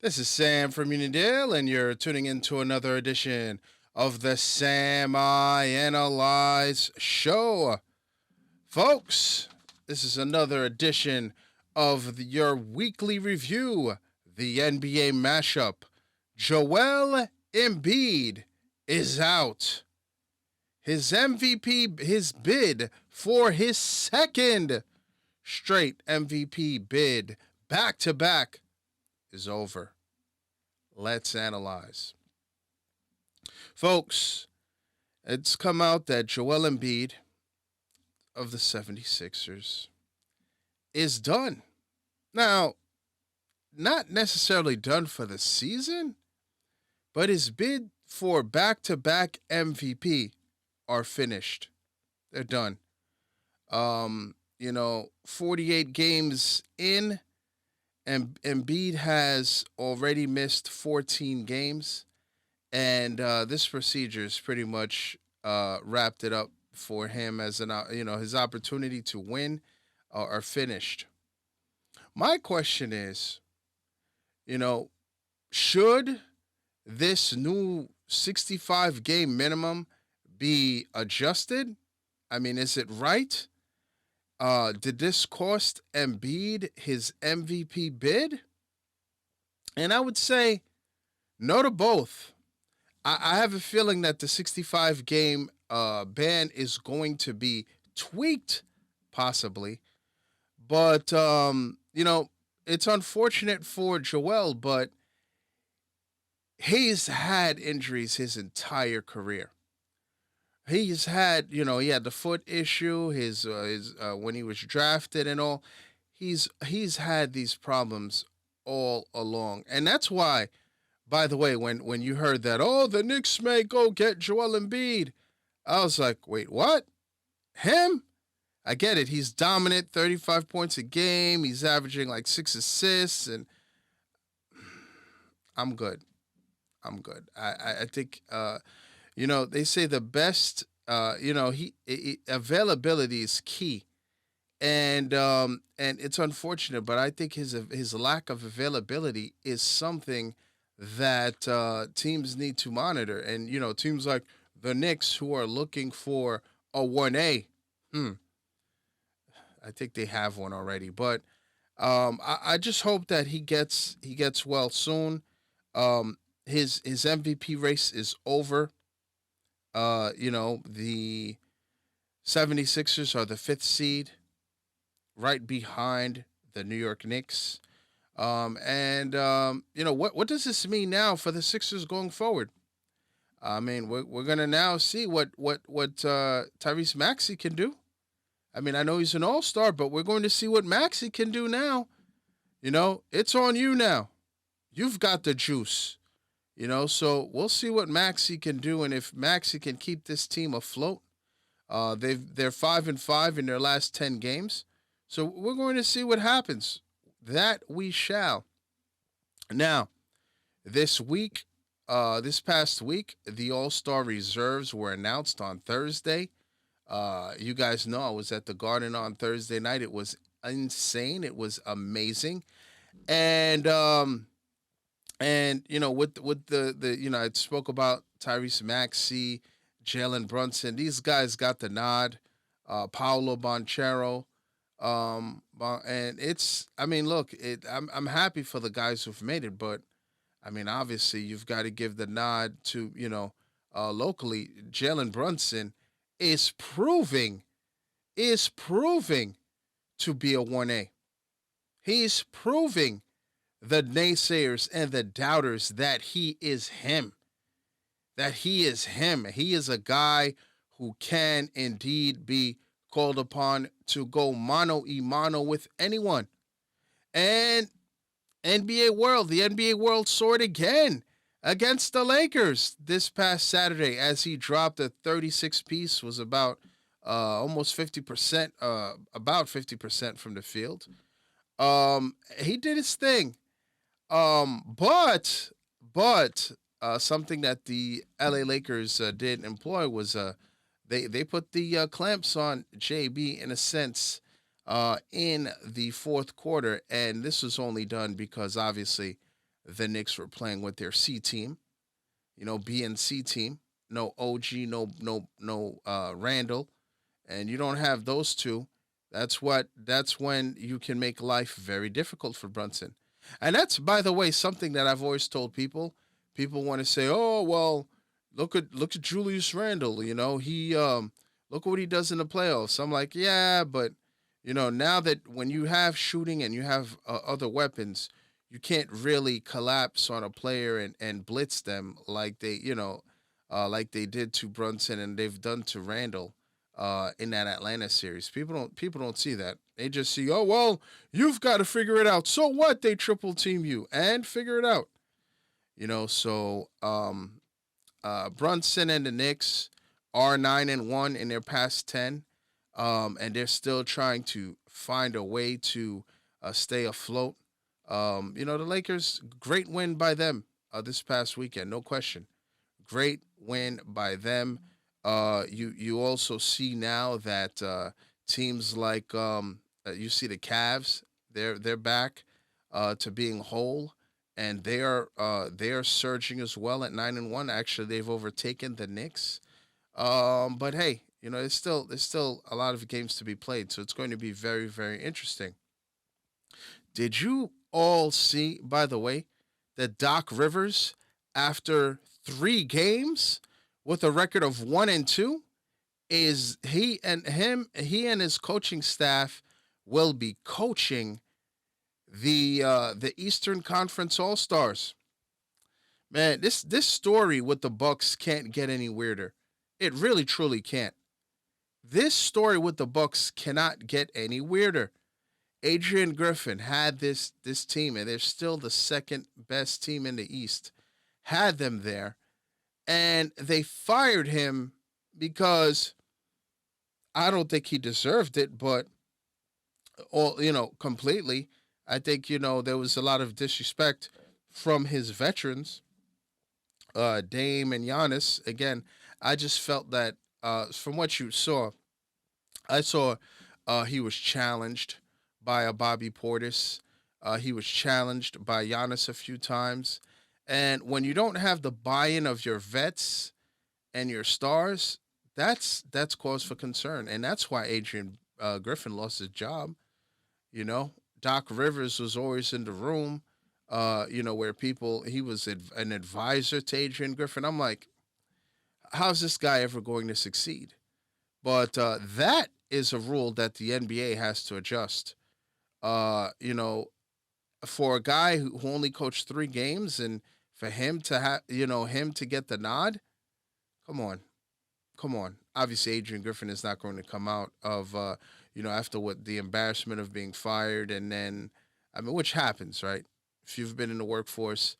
This is Sam from Unidale, and you're tuning into another edition of the Sam I Analyze Show. Folks, this is another edition of your weekly review, the NBA mashup. Joel Embiid is out. His MVP, his bid for his second straight MVP bid back to back is over. Let's analyze. Folks, it's come out that Joel Embiid of the 76ers is done. Now, not necessarily done for the season, but his bid for back-to-back MVP are finished. They're done. 48 games in, and Embiid has already missed 14 games, and this procedure is pretty much wrapped it up for him as his opportunity to win are finished. My question is, should this new 65 game minimum be adjusted? I mean, is it right? Did this cost Embiid his MVP bid? And I would say no to both. I have a feeling that the 65 game ban is going to be tweaked, possibly. But, it's unfortunate for Joel, but he's had injuries his entire career. He's had, he had the foot issue, his when he was drafted and all. He's had these problems all along, and that's why. By the way, when you heard that, the Knicks may go get Joel Embiid, I was like, wait, what? Him? I get it. He's dominant, 35 points a game. He's averaging like 6 assists, and I'm good. I think. They say the best, availability is key, and it's unfortunate, but I think his lack of availability is something that teams need to monitor, and teams like the Knicks who are looking for a 1A, I think they have one already, but I just hope that he gets well soon. His MVP race is over. The 76ers are the fifth seed, right behind the New York Knicks. What does this mean now for the Sixers going forward? I mean, we're gonna now see what Tyrese Maxey can do. I mean, I know he's an all-star, but we're going to see what Maxey can do now. It's on you now. You've got the juice. So we'll see what Maxey can do, and if Maxey can keep this team afloat. They're 5-5 in their last 10 games, so we're going to see what happens. That we shall. Now, this past week, the All-Star reserves were announced on Thursday. You guys know I was at the Garden on Thursday night. It was insane. It was amazing, and with the I spoke about Tyrese Maxey, Jalen Brunson. These guys got the nod. Paolo Banchero. And look, I'm happy for the guys who've made it, but I mean, obviously, you've got to give the nod to locally. Jalen Brunson is proving to be a 1A. He's proving the naysayers and the doubters that he is him. He is a guy who can indeed be called upon to go mano a mano with anyone. And the NBA World saw it again against the Lakers this past Saturday as he dropped a 36 piece, was about almost 50%, about 50% from the field. He did his thing. But something that the LA Lakers did employ was they put the clamps on JB in a sense in the fourth quarter, and this was only done because obviously the Knicks were playing with their C team, B and C team. No OG, no Randall, and you don't have those two. That's when you can make life very difficult for Brunson. And that's, by the way, something that I've always told people. People want to say, "Oh, well, look at Julius Randle, he look what he does in the playoffs." I'm like, "Yeah, but now that when you have shooting and you have other weapons, you can't really collapse on a player and blitz them like they did to Brunson and they've done to Randall in that Atlanta series. People don't see that. They just see, oh well, you've got to figure it out. So what? They triple team you and figure it out. Brunson and the Knicks are 9-1 in their past 10, and they're still trying to find a way to stay afloat. The Lakers, great win by them this past weekend, no question. Great win by them. You also see now that teams like you see the Cavs, they're back to being whole, and they are surging as well at 9-1. Actually, they've overtaken the Knicks. But hey, there's still a lot of games to be played, so it's going to be very very interesting. Did you all see, by the way, that Doc Rivers, after 3 games with a record of 1-2, is he and his coaching staff will be coaching the Eastern Conference All Stars. Man, this story with the Bucks can't get any weirder. It really truly can't. This story with the Bucks cannot get any weirder. Adrian Griffin had this team, and they're still the second best team in the East. Had them there, and they fired him because I don't think he deserved it, but all completely. I think there was a lot of disrespect from his veterans, Dame and Giannis. Again, I just felt that from what you saw, I saw he was challenged by a Bobby Portis. He was challenged by Giannis a few times. And when you don't have the buy-in of your vets and your stars, that's cause for concern. And that's why Adrian Griffin lost his job. You know, Doc Rivers was always in the room. Where he was an advisor to Adrian Griffin. I'm like, how's this guy ever going to succeed? But that is a rule that the NBA has to adjust. Uh, you know, for a guy who only coached 3 games and for him to have, him to get the nod, come on, come on. Obviously, Adrian Griffin is not going to come out of, after what the embarrassment of being fired and then, I mean, which happens, right? If you've been in the workforce,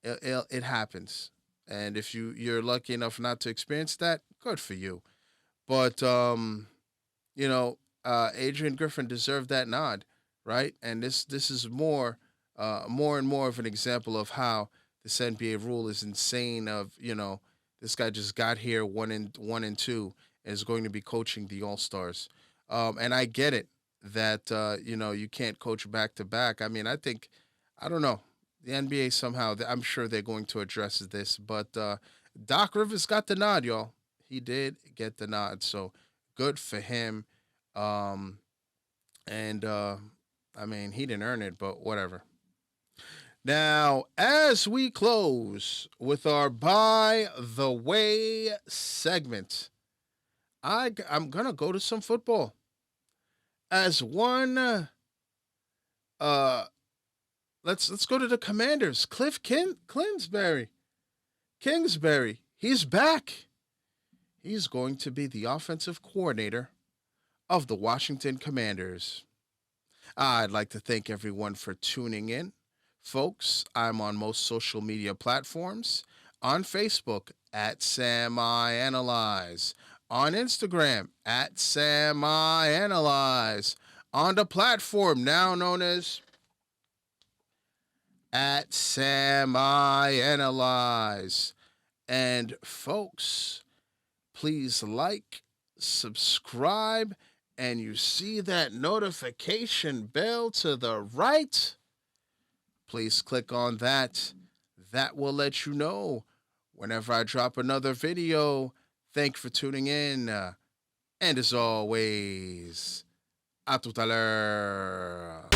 it happens. And if you're lucky enough not to experience that, good for you. But Adrian Griffin deserved that nod, right? And this is more and more of an example of how this NBA rule is insane. Of this guy just got here 1-2 and is going to be coaching the All Stars. And I get it that you can't coach back to back. I mean, I don't know, the NBA somehow. I'm sure they're going to address this, but Doc Rivers got the nod, y'all. He did get the nod, so good for him. Um, and I mean, he didn't earn it, but whatever. Now, as we close with our by the way segment, I'm gonna go to some football as one. Uh, let's go to the Commanders. Kingsbury, he's back. He's going to be the offensive coordinator of the Washington Commanders. I'd like to thank everyone for tuning in. Folks, I'm on most social media platforms. On Facebook at Sam I Analyze. On Instagram at Sam I Analyze. On the platform now known as at Sam I Analyze. And folks, please like, subscribe, and you see that notification bell to the right? Please click on that. That will let you know whenever I drop another video. Thank you for tuning in. And as always, à tout à l'heure.